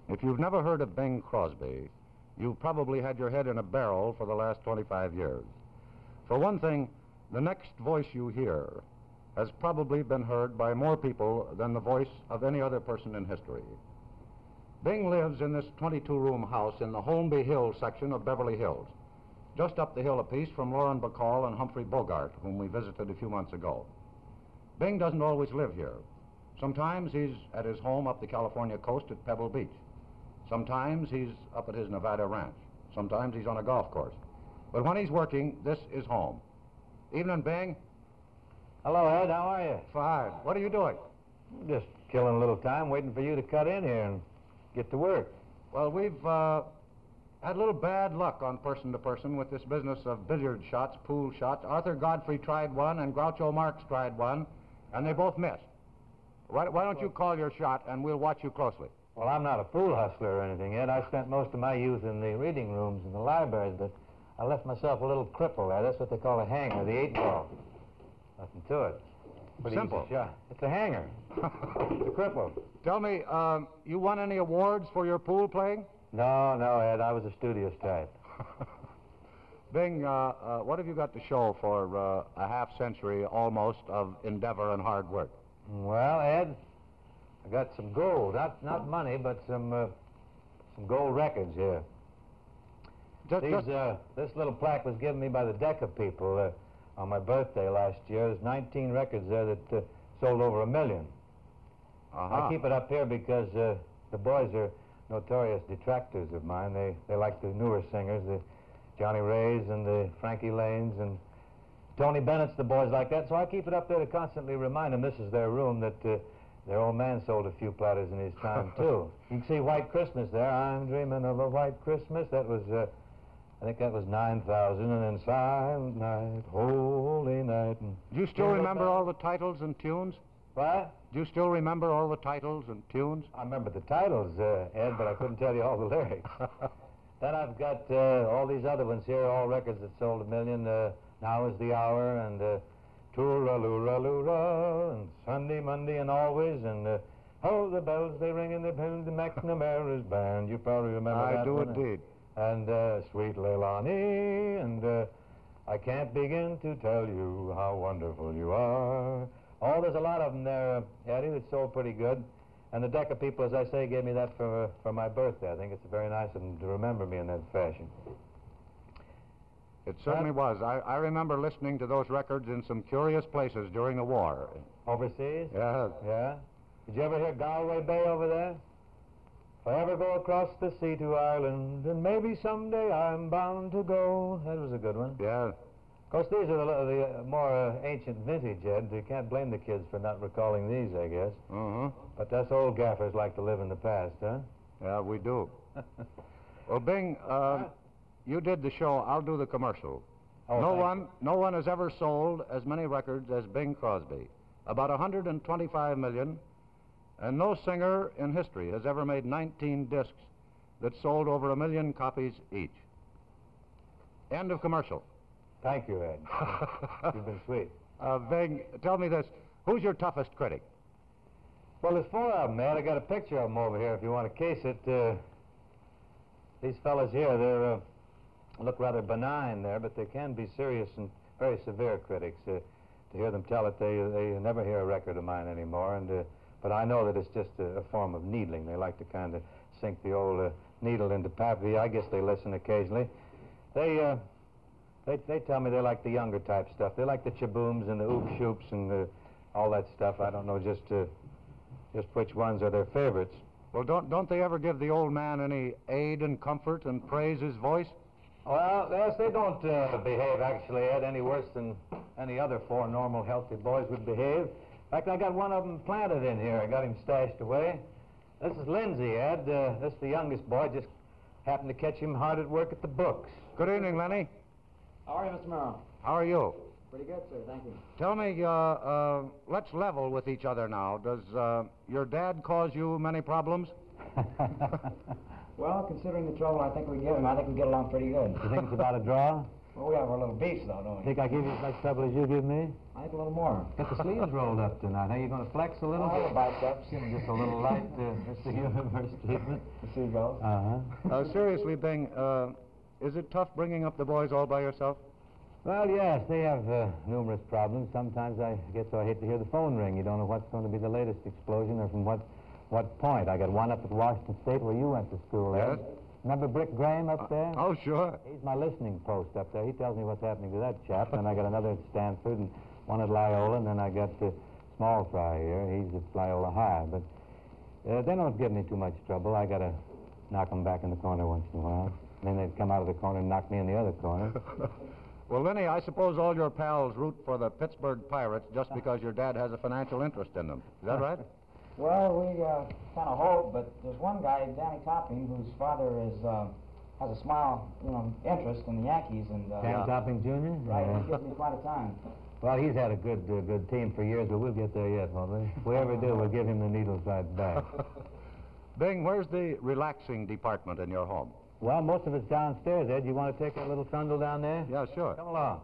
If you've never heard of Bing Crosby, you've probably had your head in a barrel for the last 25 years. For one thing, the next voice you hear has probably been heard by more people than the voice of any other person in history. Bing lives in this 22-room house in the Holmby Hills section of Beverly Hills, just up the hill a piece from Lauren Bacall and Humphrey Bogart, whom we visited a few months ago. Bing doesn't always live here. Sometimes he's at his home up the California coast at Pebble Beach. Sometimes he's up at his Nevada ranch. Sometimes he's on a golf course. But when he's working, this is home. Evening, Bing. Hello, Ed. How are you? Fine. What are you doing? Just killing a little time, waiting for you to cut in here and get to work. Well, we've had a little bad luck on person to person with this business of billiard shots, pool shots. Arthur Godfrey tried one, and Groucho Marx tried one, and they both missed. Why don't you call your shot, and we'll watch you closely. Well, I'm not a pool hustler or anything, Ed. I spent most of my youth in the reading rooms and the libraries, but I left myself a little cripple there. That's what they call a hanger, the 8-ball. Nothing to it. Pretty Simple. easy shot. It's a hanger. It's a cripple. Tell me, you won any awards for your pool playing? No, Ed. I was a studious type. Bing, what have you got to show for a half-century almost of endeavor and hard work? Well, Ed, I got some gold. Not money, but some gold records here. This little plaque was given me by the Decca people on my birthday last year. There's 19 records there that sold over 1 million. I keep it up here because the boys are notorious detractors of mine. They like the newer singers, the Johnny Rays and the Frankie Lanes and Tony Bennett's, the boys like that. So I keep it up there to constantly remind them this is their room, that their old man sold a few platters in his time, too. You can see White Christmas there. I'm dreaming of a white Christmas. That was, I think that was 9,000. And then Silent Night, Holy Night. And do you still remember all the titles and tunes? What? Do you still remember all the titles and tunes? I remember the titles, Ed, but I couldn't tell you all the lyrics. Then I've got all these other ones here, all records that sold 1 million. Now is the Hour, and Tooralooraloora, and Sunday, Monday, and Always, and Oh, the bells, they ring in the McNamara's band. You probably remember that. I do one. indeed. And Sweet Leilani, and I can't begin to tell you how wonderful you are. Oh, there's a lot of them there, Eddie, that sold pretty good. And the Decca people, as I say, gave me that for my birthday. I think it's very nice of them to remember me in that fashion. It certainly was. I remember listening to those records in some curious places during the war. Overseas? Yeah. Yeah? Did you ever hear Galway Bay over there? If I ever go across the sea to Ireland, and maybe someday I'm bound to go. That was a good one. Yeah. Of course, these are the more ancient vintage, Ed. You can't blame the kids for not recalling these, I guess. Uh-huh. But us old gaffers like to live in the past, huh? Yeah, we do. Well, Bing, you did the show. I'll do the commercial. Oh, no one has ever sold as many records as Bing Crosby. About 125 million. And no singer in history has ever made 19 discs that sold over 1 million copies each. End of commercial. Thank you, Ed. You've been sweet. Bing, tell me this. Who's your toughest critic? Well, there's 4 of them, Ed. I got a picture of them over here if you want to case it. These fellas here, they look rather benign there, but they can be serious and very severe critics. To hear them tell it, they never hear a record of mine anymore. But I know that it's just a form of needling. They like to kind of sink the old needle into pappy. I guess they listen occasionally. They tell me they like the younger type stuff. They like the chabooms and the oop-shoops and all that stuff. I don't know just which ones are their favorites. Well, don't they ever give the old man any aid and comfort and praise his voice? Well, yes, they don't behave, actually, Ed, any worse than any other 4 normal, healthy boys would behave. In fact, I got one of them planted in here. I got him stashed away. This is Lindsay, Ed. This is the youngest boy. Just happened to catch him hard at work at the books. Good evening, Lenny. How are you, Mr. Murrow? How are you? Pretty good, sir. Thank you. Tell me, let's level with each other now. Does your dad cause you many problems? Well, considering the trouble I think we give him, I think we get along pretty good. You think it's about a draw? Well, we have our little beats, though, don't we? Think I give you as much trouble as you give me? I think a little more. Get the sleeves rolled up tonight. Are you going to flex a little? Oh, biceps. Give me just a little light, Mr. Universe treatment. The seagulls. Seriously, Bing, is it tough bringing up the boys all by yourself? Well, yes, they have numerous problems. Sometimes I get so I hate to hear the phone ring. You don't know what's going to be the latest explosion or from what point. I got one up at Washington State where you went to school, Ed. Yes. Remember Brick Graham up there? Oh, sure. He's my listening post up there. He tells me what's happening to that chap. And I got another at Stanford and one at Loyola, and then I got Small Fry here. He's at Loyola High. But they don't give me too much trouble. I got to knock them back in the corner once in a while. And then they'd come out of the corner and knock me in the other corner. Well, Lenny, I suppose all your pals root for the Pittsburgh Pirates just because your dad has a financial interest in them. Is that right? Well, we kind of hope, but there's one guy, Danny Topping, whose father has a small, interest in the Yankees, and Danny Topping Jr.? Right, he gives me quite a time. Well, he's had a good team for years, but we'll get there yet, won't we? If we ever do, we'll give him the needles right back. Bing, where's the relaxing department in your home? Well, most of it's downstairs, Ed. You want to take a little trundle down there? Yeah, sure. Come along.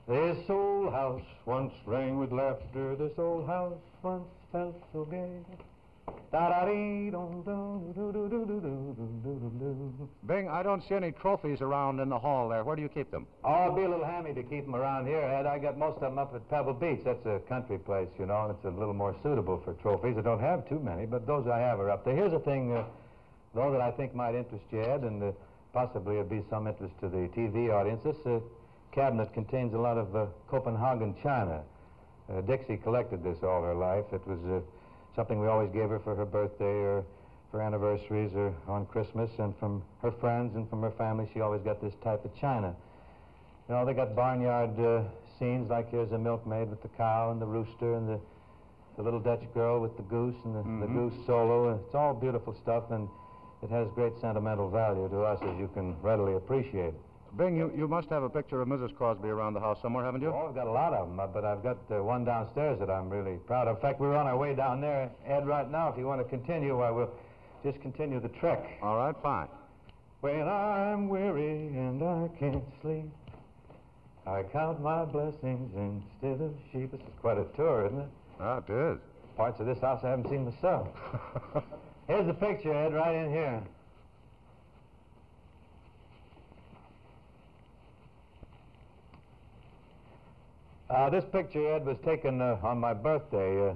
This old house once rang with laughter. This old house once felt so gay. Bing, I don't see any trophies around in the hall there. Where do you keep them? Oh, it'd be a little hammy to keep them around here, Ed. I got most of them up at Pebble Beach. That's a country place, and it's a little more suitable for trophies. I don't have too many, but those I have are up there. Here's a thing, though, that I think might interest you, Ed, and possibly it'd be some interest to the TV audience. This cabinet contains a lot of Copenhagen china. Dixie collected this all her life. It was something we always gave her for her birthday or for anniversaries or on Christmas, and from her friends and from her family, she always got this type of china. They got barnyard scenes, like here's a milkmaid with the cow and the rooster and the little Dutch girl with the goose and the goose solo. It's all beautiful stuff, and it has great sentimental value to us, as you can readily appreciate. Bing, you must have a picture of Mrs. Crosby around the house somewhere, haven't you? Oh, I've got a lot of them, but I've got one downstairs that I'm really proud of. In fact, we're on our way down there, Ed, right now. If you want to continue, I will just continue the trek. All right, fine. When I'm weary and I can't sleep, I count my blessings instead of sheep. This is quite a tour, isn't it? Ah, it is. Parts of this house I haven't seen myself. Here's the picture, Ed, right in here. This picture, Ed, was taken on my birthday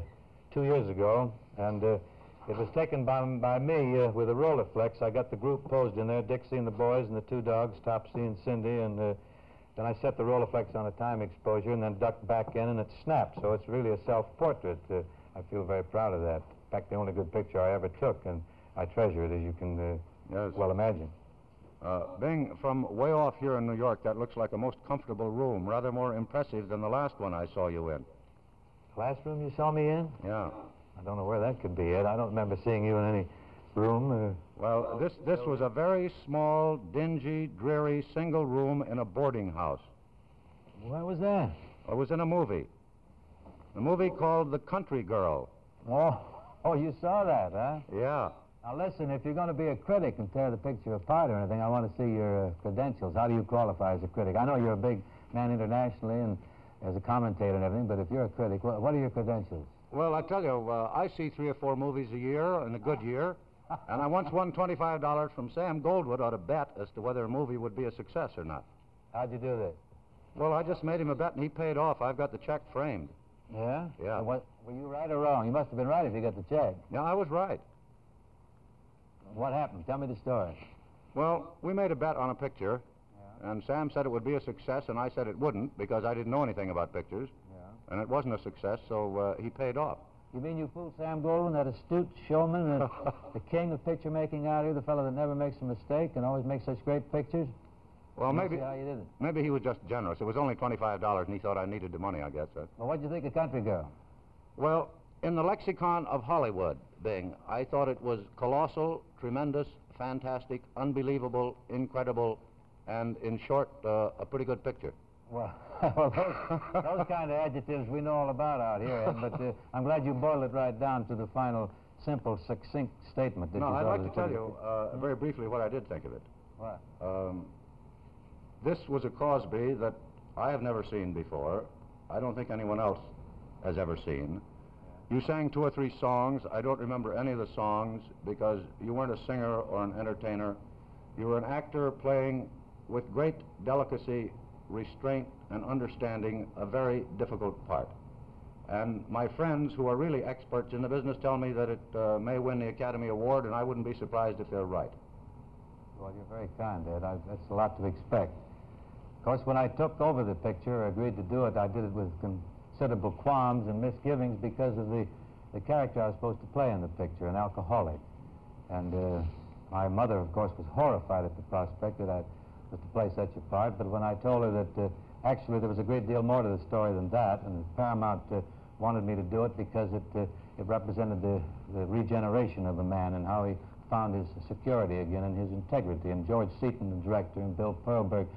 2 years ago, and it was taken by me with a Rolleiflex. I got the group posed in there, Dixie and the boys and the two dogs, Topsy and Cindy, and then I set the Rolleiflex on a time exposure and then ducked back in, and it snapped, so it's really a self-portrait. I feel very proud of that. In fact, the only good picture I ever took, and I treasure it, as you can well imagine. Bing, from way off here in New York, that looks like a most comfortable room, rather more impressive than the last one I saw you in. Classroom you saw me in? Yeah. I don't know where that could be, Ed. I don't remember seeing you in any room. Well, this was a very small, dingy, dreary, single room in a boarding house. Where was that? It was in a movie. A movie called The Country Girl. Oh, you saw that, huh? Yeah. Now, listen, if you're going to be a critic and tear the picture apart or anything, I want to see your credentials. How do you qualify as a critic? I know you're a big man internationally and as a commentator and everything, but if you're a critic, what are your credentials? Well, I tell you, I see 3 or 4 movies a year in a good year, and I once won $25 from Sam Goldwood on a bet as to whether a movie would be a success or not. How'd you do that? Well, I just made him a bet, and he paid off. I've got the check framed. Yeah? Yeah. Were you right or wrong? You must have been right if you got the check. Yeah, I was right. What happened? Tell me the story. Well, we made a bet on a picture, and Sam said it would be a success, and I said it wouldn't because I didn't know anything about pictures. Yeah. And it wasn't a success, so he paid off. You mean you fooled Sam Goldwyn, that astute showman, the king of picture making out here, the fellow that never makes a mistake and always makes such great pictures? Well, Let's see how you did it. maybe he was just generous. It was only $25, and he thought I needed the money, I guess. Well, what'd you think of Country Girl? Well, in the lexicon of Hollywood, Bing, I thought it was colossal, tremendous, fantastic, unbelievable, incredible, and, in short, a pretty good picture. Well, those kind of adjectives we know all about out here, Ed, but I'm glad you boiled it right down to the final, simple, succinct statement that No, you I'd thought like to tell you very briefly what I did think of it. What? This was a Crosby that I have never seen before. I don't think anyone else has ever seen. You sang 2 or 3 songs. I don't remember any of the songs because you weren't a singer or an entertainer. You were an actor playing with great delicacy, restraint, and understanding a very difficult part. And my friends who are really experts in the business tell me that it may win the Academy Award, and I wouldn't be surprised if they're right. Well, you're very kind, Ed. That's a lot to expect. Of course, when I took over the picture, agreed to do it, I did it with considerable qualms and misgivings because of the character I was supposed to play in the picture, an alcoholic. And my mother, of course, was horrified at the prospect that I was to play such a part, but when I told her that actually there was a great deal more to the story than that, and Paramount wanted me to do it because it represented the regeneration of a man and how he found his security again and his integrity. And George Seaton, the director, and Bill Perlberg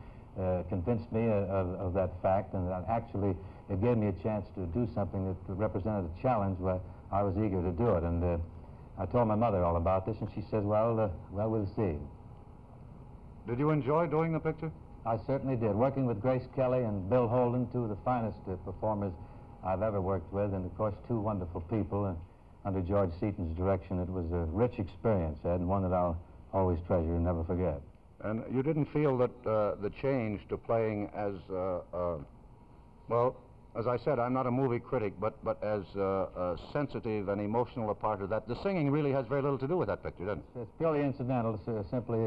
convinced me of that fact, and that actually it gave me a chance to do something that represented a challenge where I was eager to do it. And I told my mother all about this, and she says, well, we'll see. Did you enjoy doing the picture? I certainly did. Working with Grace Kelly and Bill Holden, 2 of the finest performers I've ever worked with, and of course 2 wonderful people. And under George Seaton's direction, it was a rich experience, Ed, and one that I'll always treasure and never forget. And you didn't feel that the change to playing as, well, as I said, I'm not a movie critic, but as sensitive and emotional a part of that. The singing really has very little to do with that picture, doesn't it? It's purely incidental, simply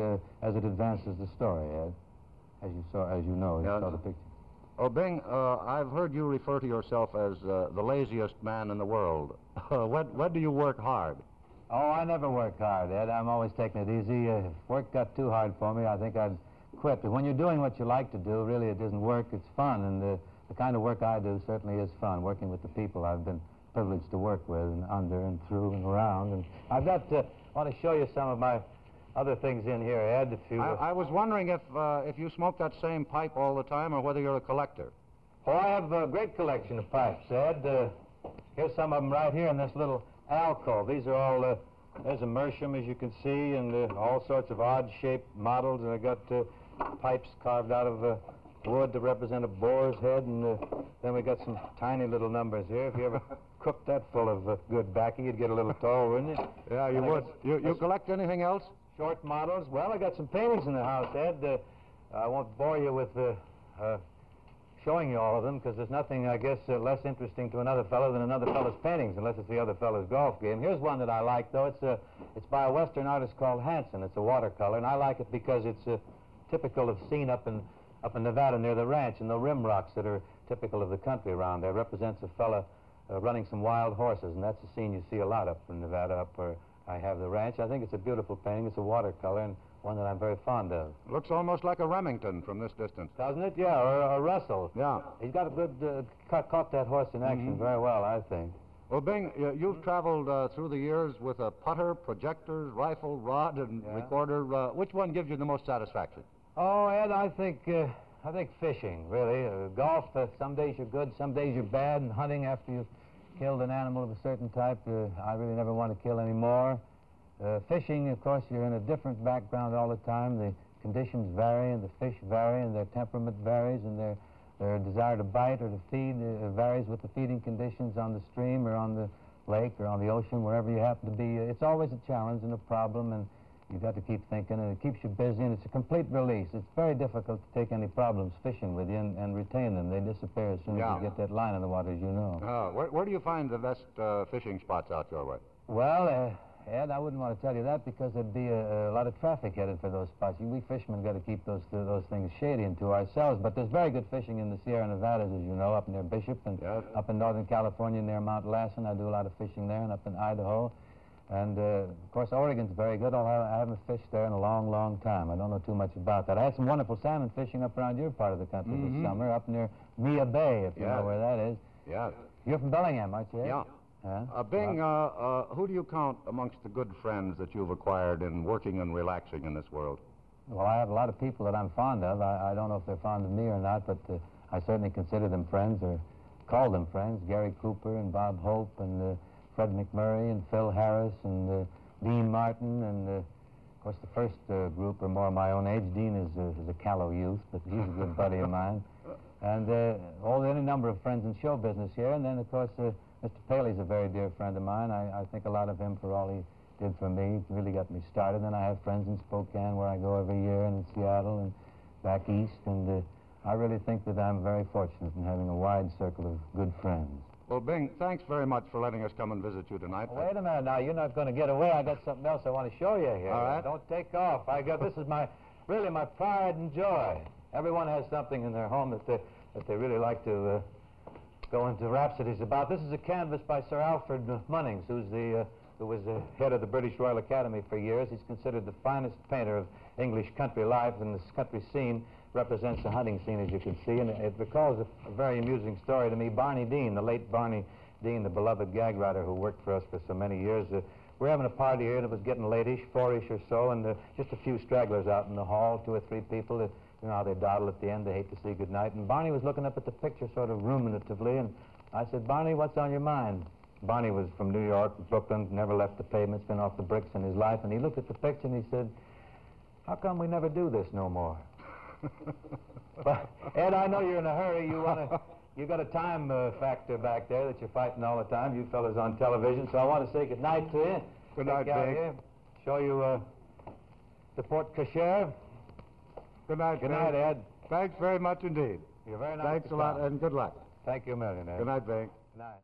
as it advances the story, Ed. As you know, you saw the picture. Oh, Bing, I've heard you refer to yourself as the laziest man in the world. When do you work hard? Oh, I never work hard, Ed. I'm always taking it easy. If work got too hard for me, I think I'd quit. But when you're doing what you like to do, really it isn't work, it's fun. And the kind of work I do certainly is fun, working with the people I've been privileged to work with, and under and through and around. And I've got want to show you some of my other things in here, Ed, if you... I was wondering if you smoke that same pipe all the time or whether you're a collector. Oh, I have a great collection of pipes, Ed. Here's some of them right here in this little alcove. These are all, there's a Meerschaum, as you can see, and all sorts of odd-shaped models. And I got pipes carved out of wood to represent a boar's head, and then we got some tiny little numbers here. If you ever cooked that full of good baccy, you'd get a little tall, wouldn't you? Yeah, you would. You collect anything else? Short models. Well, I got some paintings in the house, Ed. I won't bore you with showing you all of them, because there's nothing, I guess, less interesting to another fellow than another fellow's paintings, unless it's the other fellow's golf game. Here's one that I like, though. It's by a Western artist called Hanson. It's a watercolor, and I like it because it's typical of scene up in Nevada near the ranch, and the rim rocks that are typical of the country around there. Represents a fella running some wild horses, and that's a scene you see a lot up in Nevada, up where I have the ranch. I think it's a beautiful painting. It's a watercolor, and one that I'm very fond of. Looks almost like a Remington from this distance. Doesn't it? Yeah, or a Russell. Yeah. He's got a good, caught that horse in action very well, I think. Well, Bing, you've traveled through the years with a putter, projectors, rifle, rod, and recorder. Which one gives you the most satisfaction? Oh, Ed, I think fishing, really. Golf, some days you're good, some days you're bad, and hunting after you've killed an animal of a certain type, I really never want to kill any more. Fishing, of course, you're in a different background all the time. The conditions vary, and the fish vary, and their temperament varies, and their desire to bite or to feed varies with the feeding conditions on the stream or on the lake or on the ocean, wherever you happen to be. It's always a challenge and a problem, and you've got to keep thinking, and it keeps you busy, and it's a complete release. It's very difficult to take any problems fishing with you and retain them. They disappear as soon as you get that line in the water, as you know. Where do you find the best fishing spots out your way? Well, Ed, I wouldn't want to tell you that because there'd be a lot of traffic headed for those spots. We fishermen got to keep those things shady and to ourselves. But there's very good fishing in the Sierra Nevadas, as you know, up near Bishop and up in Northern California near Mount Lassen. I do a lot of fishing there, and up in Idaho. And, of course, Oregon's very good, although I haven't fished there in a long, long time. I don't know too much about that. I had some wonderful salmon fishing up around your part of the country this summer, up near Mia Bay, if you know where that is. Yeah. You're from Bellingham, aren't you, Ed? Yeah. Bing, who do you count amongst the good friends that you've acquired in working and relaxing in this world? Well, I have a lot of people that I'm fond of. I don't know if they're fond of me or not, but I certainly consider them friends or call them friends. Gary Cooper and Bob Hope and Fred McMurray and Phil Harris and Dean Martin and, of course, the first group are more my own age. Dean is a callow youth, but he's a good buddy of mine. And any number of friends in show business here. And then, of course, Mr. Paley's a very dear friend of mine. I think a lot of him for all he did for me. He really got me started. Then I have friends in Spokane where I go every year, and in Seattle and back east. And I really think that I'm very fortunate in having a wide circle of good friends. Well, Bing, thanks very much for letting us come and visit you tonight. Wait a minute now. You're not going to get away. I got something else I want to show you here. All right. Don't take off. This is really my pride and joy. Everyone has something in their home that they really like to go into rhapsodies about. This is a canvas by Sir Alfred Munnings, who was the head of the British Royal Academy for years. He's considered the finest painter of English country life, and this country scene represents the hunting scene, as you can see, and it recalls a very amusing story to me. Barney Dean, the late Barney Dean, the beloved gag writer who worked for us for so many years, we're having a party here, and it was getting late-ish, 4-ish or so, and just a few stragglers out in the hall, 2 or 3 people. You know how they dawdle at the end, they hate to say goodnight. And Barney was looking up at the picture sort of ruminatively, and I said, "Barney, what's on your mind?" Barney was from New York, Brooklyn, never left the pavement, been off the bricks in his life, and he looked at the picture and he said, "How come we never do this no more?" But, Ed, I know you're in a hurry. You got a time factor back there that you're fighting all the time. You fellas on television, so I want to say good night to you. Good night, Bing. Show you the porte cochere. Good night, Good Bing. night, Ed. Thanks very much indeed. You're very nice. Thanks a lot, and good luck. Thank you a million, Ed. Good night, Bing. Good night.